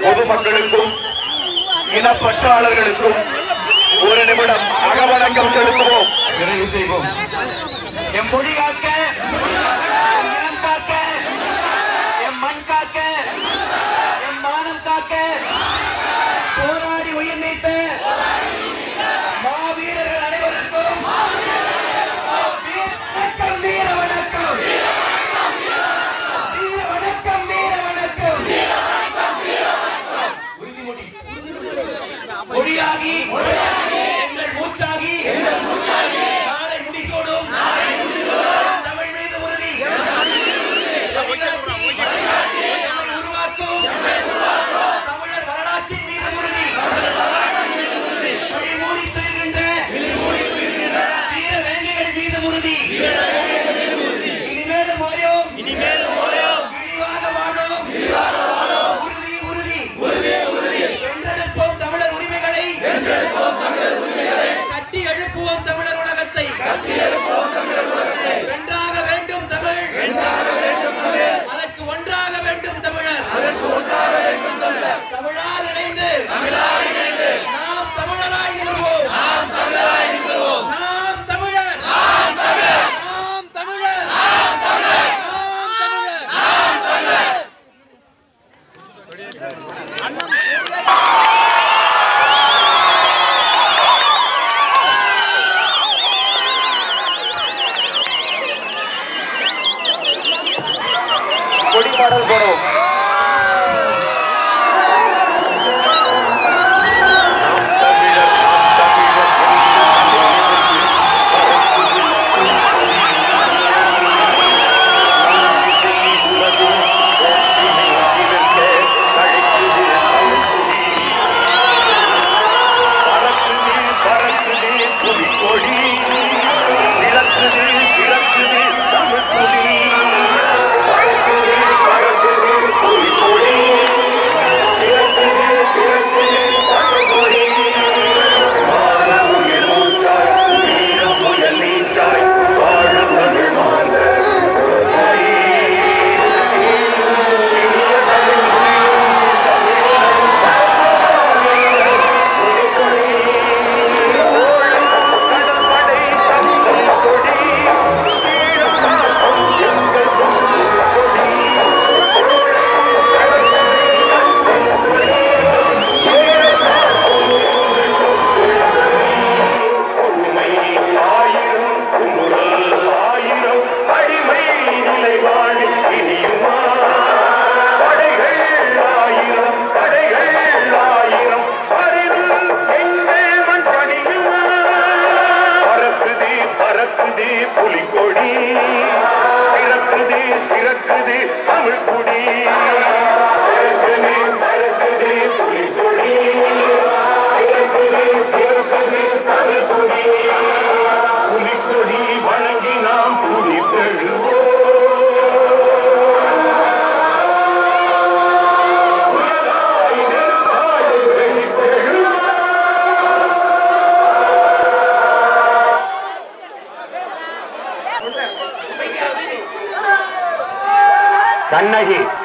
பொதுமக்களுக்கும் இனப்பற்றாளர்களுக்கும் ஒரு நிமிடம் அகவணக்கம் செலுத்துவோம், நிறைவு செய்வோம். எம் மொழி காக்க, இனம் காக்க, எம் மண் காக்க, எம் மானம் காக்க போராடி உயிர் நீத்த மாவீரர்கள் அனைவருக்கும் வணக்கம், வீர வணக்கம், வீர வணக்கம், வீர வணக்கம். மொழியாகி எங்கள் மூச்சாகி நாளை முடிசூடும் தமிழ் மீது உறுதி உருவாக்கும் தமிழர் வரலாற்றின் மீது உறுதி வழிமூடி துயில்கின்ற வீர வேங்கைகள் மீது உறுதி இனிமேலும் ஓயோம் இழிவாக வாழும் உறுதி உறுதி வென்றெடுப்போம் தமிழர் உரிமைகளை கட்டி எழுப்புவோம் தமிழர் உலகத்தை வென்றாக வேண்டும் தமிழ் அதற்கு ஒன்றாக வேண்டும் தமிழர் தமிழால் இணைந்து நாம் தமிழராய் நிறுவோம் நாம் தமிழர் நாம் தமிழர் கொடி பாடல் போடுவோம்.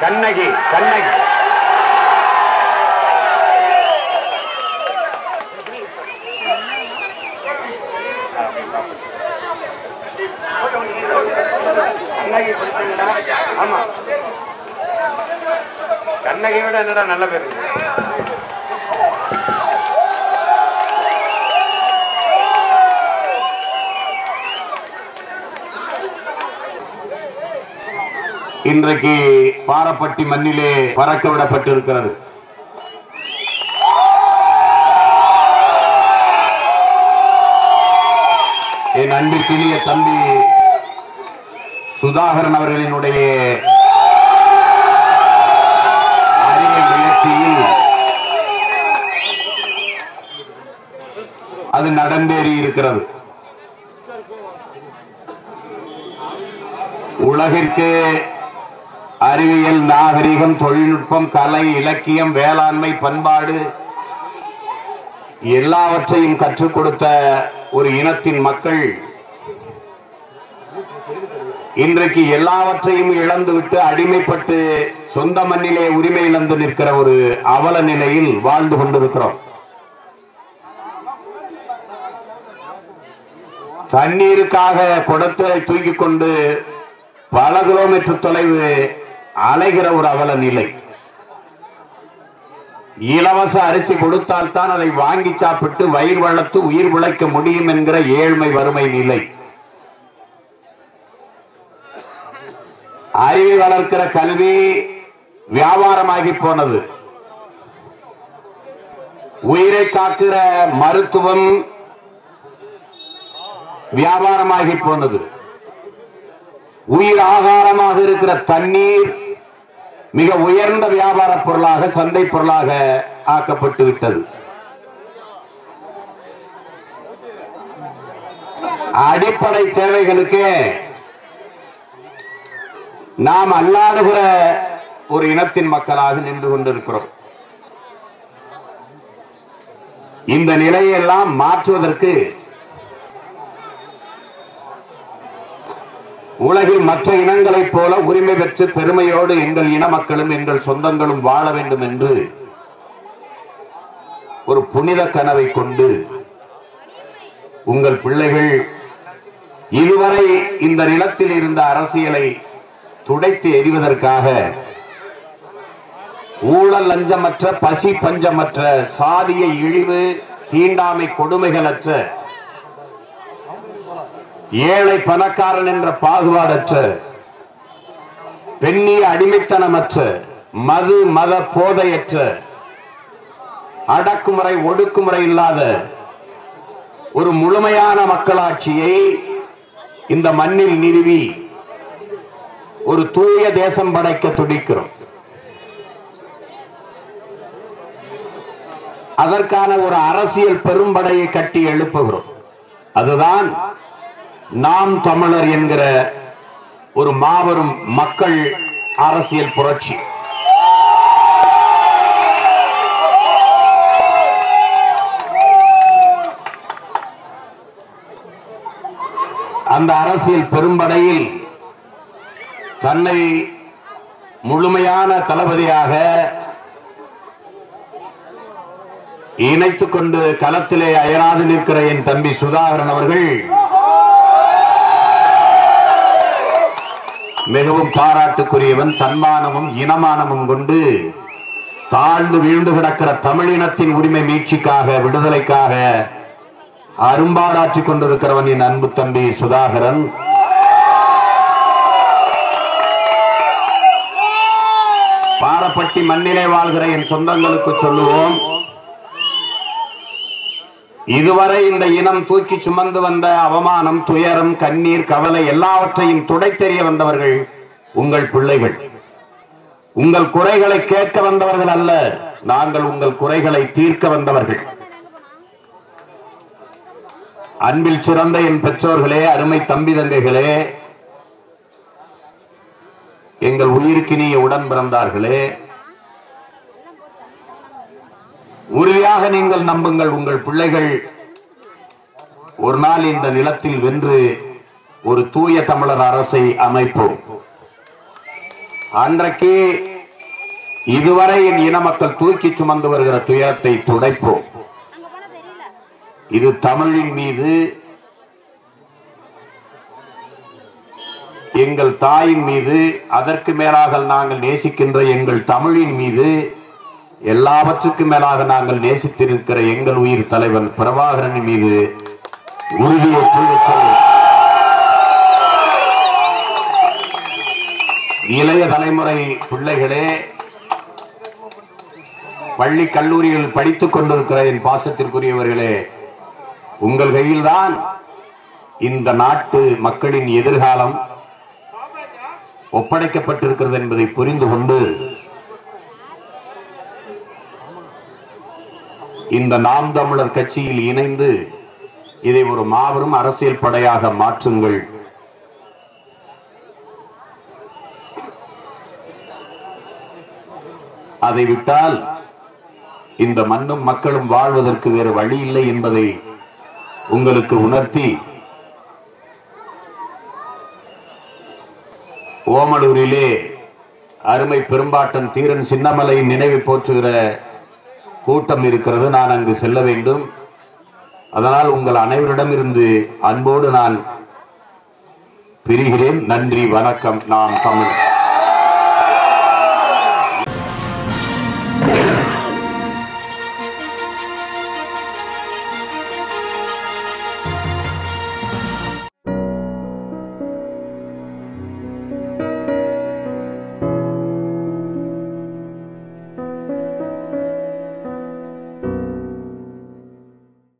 கண்ணகி கண்ணகி ஆமா கண்ணகி விட என்னடா நல்ல பேரு. இன்றைக்கு பாரப்பட்டி மண்ணிலே பறக்க விடப்பட்டிருக்கிறது. என் அன்பிற்கினிய தம்பி சுதாகரன் அவர்களினுடைய அரிய முயற்சியில் அது நடந்தேறி இருக்கிறது. உலகிற்கு அறிவியல், நாகரிகம், தொழில்நுட்பம், கலை, இலக்கியம், வேளாண்மை, பண்பாடு எல்லாவற்றையும் கற்றுக் கொடுத்த ஒரு இனத்தின் மக்கள் இன்றைக்கு எல்லாவற்றையும் இழந்துவிட்டு அடிமைப்பட்டு சொந்த மண்ணிலே உரிமை இழந்து நிற்கிற ஒரு அவல நிலையில் வாழ்ந்து கொண்டிருக்கிறோம். தண்ணீருக்காக குடத்தை தூக்கிக் கொண்டு பல கிலோமீட்டர் தொலைவு அலைகிற ஒரு அவல நிலை. இலவச அரிசி கொடுத்தால் தான் அதை வாங்கி சாப்பிட்டு வயிறு வளர்த்து உயிர் பிழைக்க முடியும் என்கிற ஏழ்மை வறுமை நிலை. அறிவை வளர்க்கிற கல்வி வியாபாரமாகி போனது. உயிரை காக்கிற மருத்துவம் வியாபாரமாகி போனது. உயிர் ஆகாரமாக இருக்கிற தண்ணீர் மிக உயர்ந்த வியாபார பொருளாக, சந்தை பொருளாக ஆக்கப்பட்டு விட்டது. அடிப்படை தேவைகளுக்கு நாம் அல்லாடுகிற ஒரு இனத்தின் மக்களாக நின்று கொண்டிருக்கிறோம். இந்த நிலையெல்லாம் மாற்றுவதற்கு உலகில் மற்ற இனங்களைப் போல உரிமை பெற்று பெருமையோடு எங்கள் இன மக்களும் எங்கள் சொந்தங்களும் வாழ வேண்டும் என்று ஒரு புனித கனவை கொண்டு உங்கள் பிள்ளைகள் இதுவரை இந்த நிலத்தில் இருந்த அரசியலை துடைத்து எறிவதற்காக ஊழல் லஞ்சமற்ற, பசி பஞ்சமற்ற, சாதிய இழிவு தீண்டாமை கொடுமைகளற்ற, ஏழை பணக்காரன் என்ற பாகுபாடற்ற, பெண்ணிய அடிமைத்தனமற்ற, மது மத போதையற்ற, அடக்குமுறை ஒடுக்குமுறை இல்லாத ஒரு முழுமையான மக்களாட்சியை இந்த மண்ணில் நிறுவி ஒரு தூய தேசம் படைக்க துடிக்கிறோம். அதற்கான ஒரு அரசியல் பெரும்படையை கட்டி எழுப்புகிறோம். அதுதான் நாம் தமிழர் என்கிற ஒரு மாபெரும் மக்கள் அரசியல் புரட்சி. அந்த அரசியல் பெரும்படையில் தன்னை முழுமையான தளபதியாக இணைத்துக் கொண்டு களத்திலே அயராது நிற்கிற என் தம்பி சுதாகரன் அவர்கள் மிகவும் பாராட்டுக்குரியவன். தன்மானமும் இனமானமும் கொண்டு தாழ்ந்து வீழ்ந்து கிடக்கிற தமிழினத்தின் உரிமை மீட்சிக்காக, விடுதலைக்காக அரும்பாடாற்றிக் கொண்டிருக்கிறவன் என் அன்பு தம்பி சுதாகரன். பாரப்பட்டி மண்ணிலே வாழ்கிற என் சொந்தங்களுக்கு சொல்லுவோம், இதுவரை இந்த இனம் தூக்கி சுமந்து வந்த அவமானம், துயரம், கண்ணீர், கவலை எல்லாவற்றையும் துடைத்தெறிய வந்தவர்கள் உங்கள் பிள்ளைகள். உங்கள் குறைகளை கேட்க வந்தவர்கள் அல்ல, நாங்கள் உங்கள் குறைகளை தீர்க்க வந்தவர்கள். அன்பில் சிறந்த என் பெற்றோர்களே, அருமை தம்பி தங்கைகளே, எங்கள் உயிருக்கினிய உடன் பிறந்தார்களே, உறுதியாக நீங்கள் நம்புங்கள், உங்கள் பிள்ளைகள் ஒரு நாள் இந்த நிலத்தில் வென்று ஒரு தூய தமிழர் அரசை அமைப்போம். அன்றைக்கு இதுவரை என் இன மக்கள் தூக்கி சுமந்து வருகிற துயரத்தை துடைப்போம். இது தமிழின் மீது, எங்கள் தாயின் மீது, அதற்கு மேலாக நாங்கள் நேசிக்கின்ற எங்கள் தமிழின் மீது, எல்லாவற்றுக்கும் மேலாக நாங்கள் நேசித்திருக்கிற எங்கள் உயிர் தலைவன் பிரபாகரன் மீது உறுதியேற்று இளைய தலைமுறை பிள்ளைகளே, பள்ளி கல்லூரியில் படித்துக் கொண்டிருக்கிற என் பாசத்திற்குரியவர்களே, உங்கள் கையில்தான் இந்த நாட்டு மக்களின் எதிர்காலம் ஒப்படைக்கப்பட்டிருக்கிறது என்பதை புரிந்து கொண்டு இந்த நாம் தமிழர் கட்சியில் இணைந்து இதை ஒரு மாபெரும் அரசியல் படையாக மாற்றுங்கள். அதை விட்டால் இந்த மண்ணும் மக்களும் வாழ்வதற்கு வேறு வழி இல்லை என்பதை உங்களுக்கு உணர்த்தி, ஓமலூரிலே அருமை பெரும்பாட்டன் தீரன் சின்னமலை நினைவை போற்றுகிற கூட்டம் இருக்கிறது. நான் அங்கு செல்ல வேண்டும். அதனால் உங்கள் அனைவரிடமிருந்து அன்போடு நான் பிரிகிறேன். நன்றி, வணக்கம். நாம் தமிழ்.